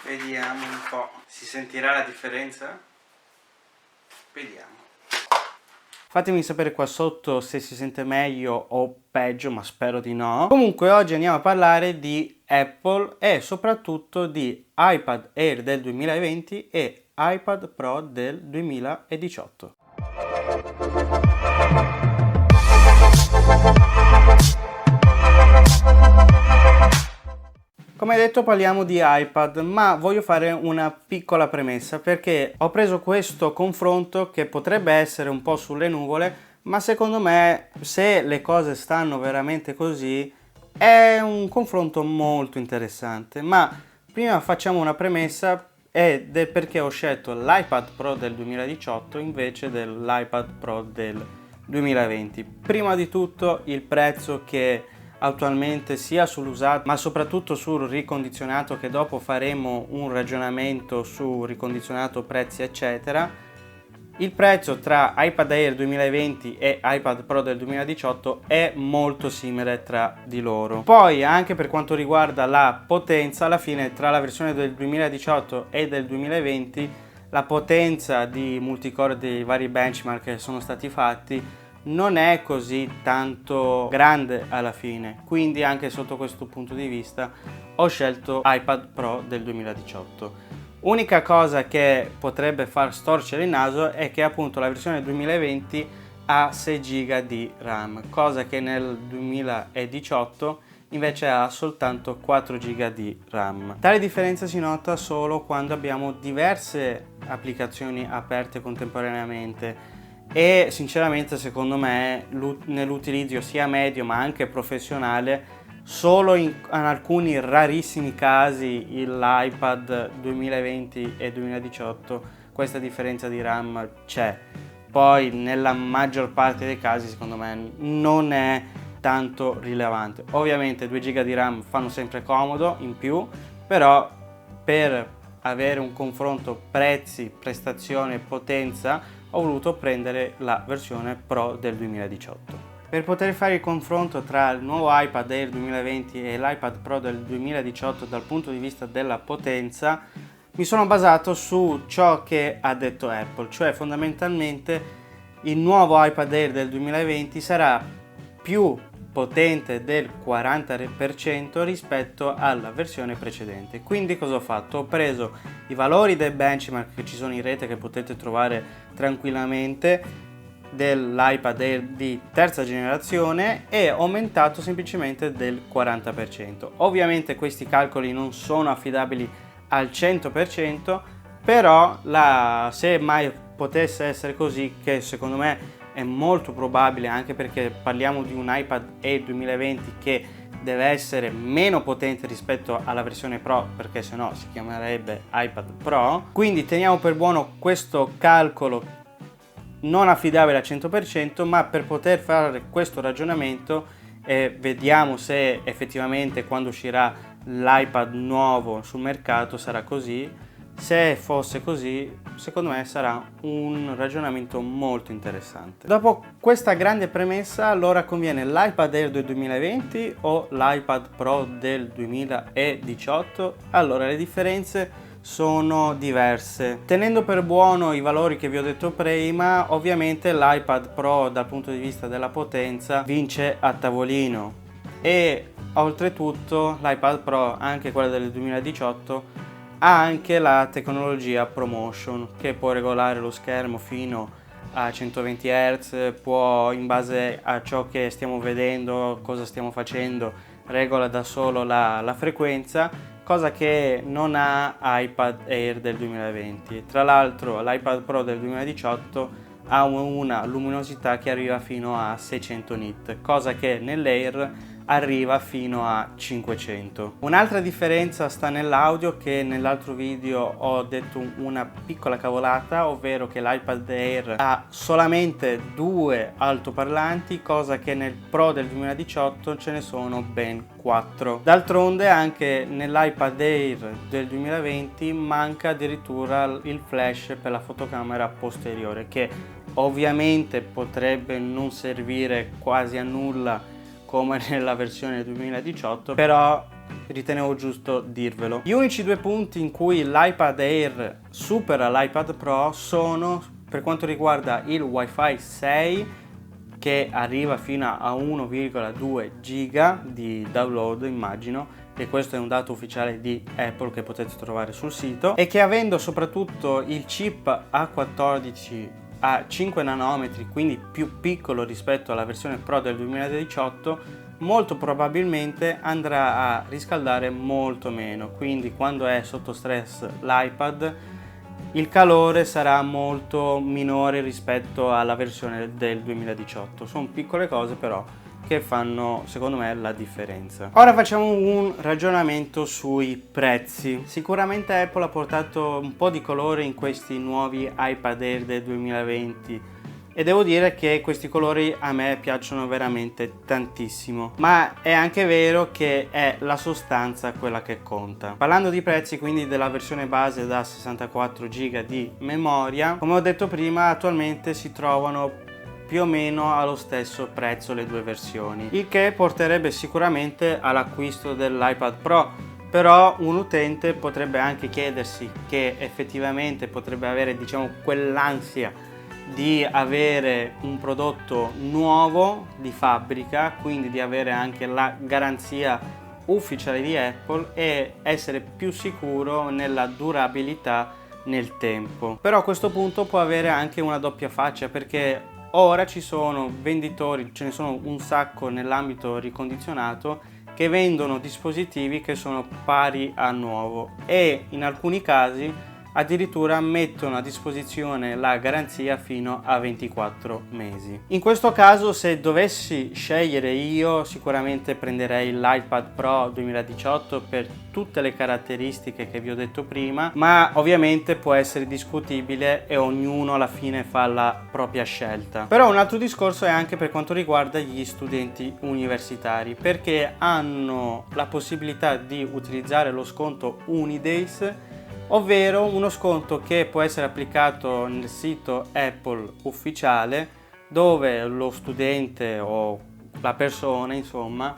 Vediamo un po', si sentirà la differenza? Vediamo. Fatemi sapere qua sotto se si sente meglio o peggio, ma spero di no. Comunque oggi andiamo a parlare di Apple e soprattutto di iPad Air del 2020 e iPad Pro del 2018. Come detto parliamo di iPad, ma voglio fare una piccola premessa perché ho preso questo confronto che potrebbe essere un po' sulle nuvole, ma secondo me se le cose stanno veramente così è un confronto molto interessante. Ma prima facciamo una premessa del perché ho scelto l'iPad Pro del 2018 invece dell'iPad Pro del 2020. Prima di tutto il prezzo che attualmente sia sull'usato ma soprattutto sul ricondizionato, che dopo faremo un ragionamento su ricondizionato, prezzi eccetera. Il prezzo tra iPad Air 2020 e iPad Pro del 2018 è molto simile tra di loro. Poi anche per quanto riguarda la potenza, alla fine tra la versione del 2018 e del 2020 la potenza di multicore dei vari benchmark che sono stati fatti non è così tanto grande alla fine, quindi anche sotto questo punto di vista ho scelto iPad Pro del 2018. Unica cosa che potrebbe far storcere il naso è che appunto la versione 2020 ha 6 GB di RAM, cosa che nel 2018 invece ha soltanto 4 GB di RAM. Tale differenza si nota solo quando abbiamo diverse applicazioni aperte contemporaneamente e sinceramente secondo me nell'utilizzo sia medio ma anche professionale solo in alcuni rarissimi casi l'iPad 2020 e 2018 questa differenza di RAM c'è. Poi nella maggior parte dei casi secondo me non è tanto rilevante. Ovviamente 2 GB di RAM fanno sempre comodo in più, però per avere un confronto prezzi, prestazione e potenza ho voluto prendere la versione Pro del 2018. Per poter fare il confronto tra il nuovo iPad Air 2020 e l'iPad Pro del 2018 dal punto di vista della potenza, mi sono basato su ciò che ha detto Apple, cioè fondamentalmente il nuovo iPad Air del 2020 sarà più potente del 40% rispetto alla versione precedente. Quindi cosa ho fatto? Ho preso i valori dei benchmark che ci sono in rete, che potete trovare tranquillamente, dell'iPad Air di terza generazione e ho aumentato semplicemente del 40%. Ovviamente questi calcoli non sono affidabili al 100%, però se mai potesse essere così, che secondo me è molto probabile anche perché parliamo di un iPad Air 2020 che deve essere meno potente rispetto alla versione Pro, perché sennò si chiamerebbe iPad Pro, quindi teniamo per buono questo calcolo non affidabile al 100%, ma per poter fare questo ragionamento vediamo se effettivamente quando uscirà l'iPad nuovo sul mercato sarà così. Se fosse così, secondo me sarà un ragionamento molto interessante. Dopo questa grande premessa, allora conviene l'iPad Air del 2020 o l'iPad Pro del 2018? Allora le differenze sono diverse. Tenendo per buono i valori che vi ho detto prima, ovviamente l'iPad Pro dal punto di vista della potenza vince a tavolino e oltretutto l'iPad Pro, anche quella del 2018, ha anche la tecnologia ProMotion che può regolare lo schermo fino a 120 Hz, può, in base a ciò che stiamo vedendo, cosa stiamo facendo, regola da solo la frequenza, cosa che non ha iPad Air del 2020. Tra l'altro l'iPad Pro del 2018 ha una luminosità che arriva fino a 600 nit, cosa che nell'Air arriva fino a 500. Un'altra differenza sta nell'audio, che nell'altro video ho detto una piccola cavolata, ovvero che l'iPad Air ha solamente 2 altoparlanti, cosa che nel Pro del 2018 ce ne sono ben 4. D'altronde anche nell'iPad Air del 2020 manca addirittura il flash per la fotocamera posteriore, che ovviamente potrebbe non servire quasi a nulla come nella versione 2018, però ritenevo giusto dirvelo. Gli unici due punti in cui l'iPad Air supera l'iPad Pro sono per quanto riguarda il Wi-Fi 6, che arriva fino a 1,2 giga di download, immagino, e questo è un dato ufficiale di Apple che potete trovare sul sito, e che avendo soprattutto il chip A14 a 5 nanometri, quindi più piccolo rispetto alla versione Pro del 2018, molto probabilmente andrà a riscaldare molto meno, quindi quando è sotto stress l'iPad il calore sarà molto minore rispetto alla versione del 2018. Sono piccole cose però che fanno secondo me la differenza. Ora facciamo un ragionamento sui prezzi. Sicuramente Apple ha portato un po' di colore in questi nuovi iPad Air del 2020 e devo dire che questi colori a me piacciono veramente tantissimo, ma è anche vero che è la sostanza quella che conta. Parlando di prezzi, quindi della versione base da 64 giga di memoria, come ho detto prima, attualmente si trovano più o meno allo stesso prezzo le due versioni, il che porterebbe sicuramente all'acquisto dell'iPad Pro. Però un utente potrebbe anche chiedersi, che effettivamente potrebbe avere, diciamo, quell'ansia di avere un prodotto nuovo di fabbrica, quindi di avere anche la garanzia ufficiale di Apple e essere più sicuro nella durabilità nel tempo. Però a questo punto può avere anche una doppia faccia, perché ora ci sono venditori, ce ne sono un sacco nell'ambito ricondizionato, che vendono dispositivi che sono pari a nuovo e in alcuni casi addirittura mettono a disposizione la garanzia fino a 24 mesi. In questo caso, se dovessi scegliere io, sicuramente prenderei l'iPad Pro 2018 per tutte le caratteristiche che vi ho detto prima, ma ovviamente può essere discutibile e ognuno alla fine fa la propria scelta. Però un altro discorso è anche per quanto riguarda gli studenti universitari, perché hanno la possibilità di utilizzare lo sconto Unidays, ovvero uno sconto che può essere applicato nel sito Apple ufficiale, dove lo studente o la persona, insomma,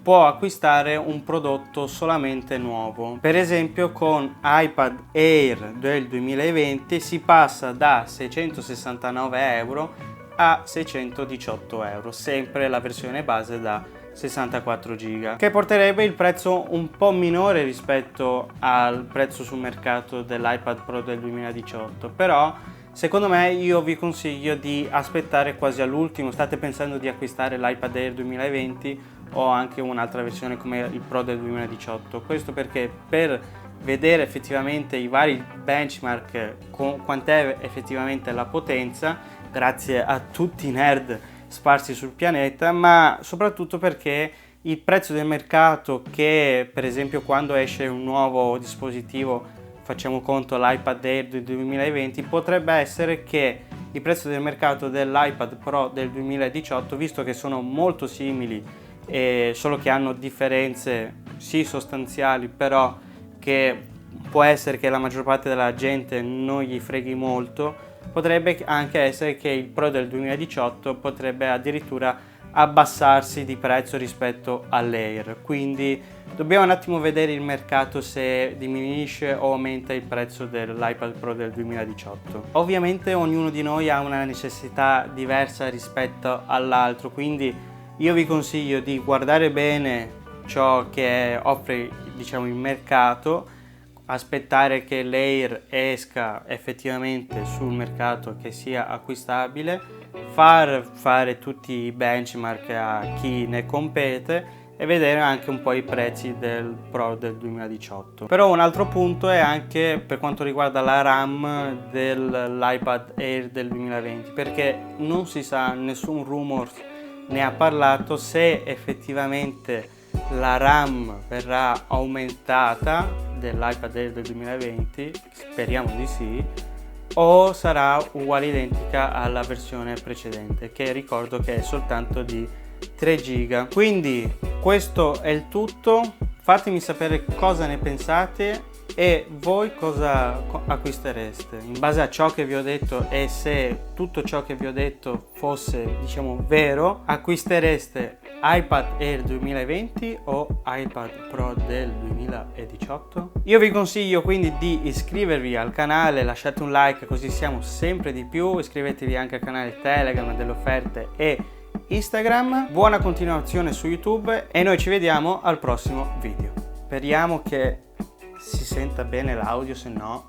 può acquistare un prodotto solamente nuovo. Per esempio con iPad Air del 2020 si passa da 669 euro a 618 euro, sempre la versione base da 64 giga, che porterebbe il prezzo un po' minore rispetto al prezzo sul mercato dell'iPad Pro del 2018. Però secondo me io vi consiglio di aspettare quasi all'ultimo. State pensando di acquistare l'iPad Air 2020 o anche un'altra versione come il Pro del 2018? Questo perché per vedere effettivamente i vari benchmark, quant'è effettivamente la potenza, grazie a tutti i nerd sparsi sul pianeta, ma soprattutto perché il prezzo del mercato, che per esempio quando esce un nuovo dispositivo, facciamo conto l'iPad Air del 2020, potrebbe essere che il prezzo del mercato dell'iPad Pro del 2018, visto che sono molto simili e solo che hanno differenze sì sostanziali, però che può essere che la maggior parte della gente non gli freghi molto, potrebbe anche essere che il Pro del 2018 potrebbe addirittura abbassarsi di prezzo rispetto all'Air, quindi dobbiamo un attimo vedere il mercato se diminuisce o aumenta il prezzo dell'iPad Pro del 2018. Ovviamente ognuno di noi ha una necessità diversa rispetto all'altro, quindi io vi consiglio di guardare bene ciò che offre, diciamo, il mercato, aspettare che l'Air esca effettivamente sul mercato, che sia acquistabile, fare tutti i benchmark a chi ne compete e vedere anche un po' i prezzi del Pro del 2018. Però un altro punto è anche per quanto riguarda la RAM dell'iPad Air del 2020, perché non si sa, nessun rumor ne ha parlato, se effettivamente la RAM verrà aumentata dell'iPad Air del 2020, speriamo di sì, o sarà uguale identica alla versione precedente, che ricordo che è soltanto di 3 giga. Quindi questo è il tutto, fatemi sapere cosa ne pensate E voi cosa acquistereste? In base a ciò che vi ho detto, e se tutto ciò che vi ho detto fosse, diciamo, vero, acquistereste iPad Air 2020 o iPad Pro del 2018? Io vi consiglio quindi di iscrivervi al canale, lasciate un like così siamo sempre di più, iscrivetevi anche al canale Telegram delle offerte e Instagram. Buona continuazione su YouTube e noi ci vediamo al prossimo video. Speriamo che si senta bene l'audio, se no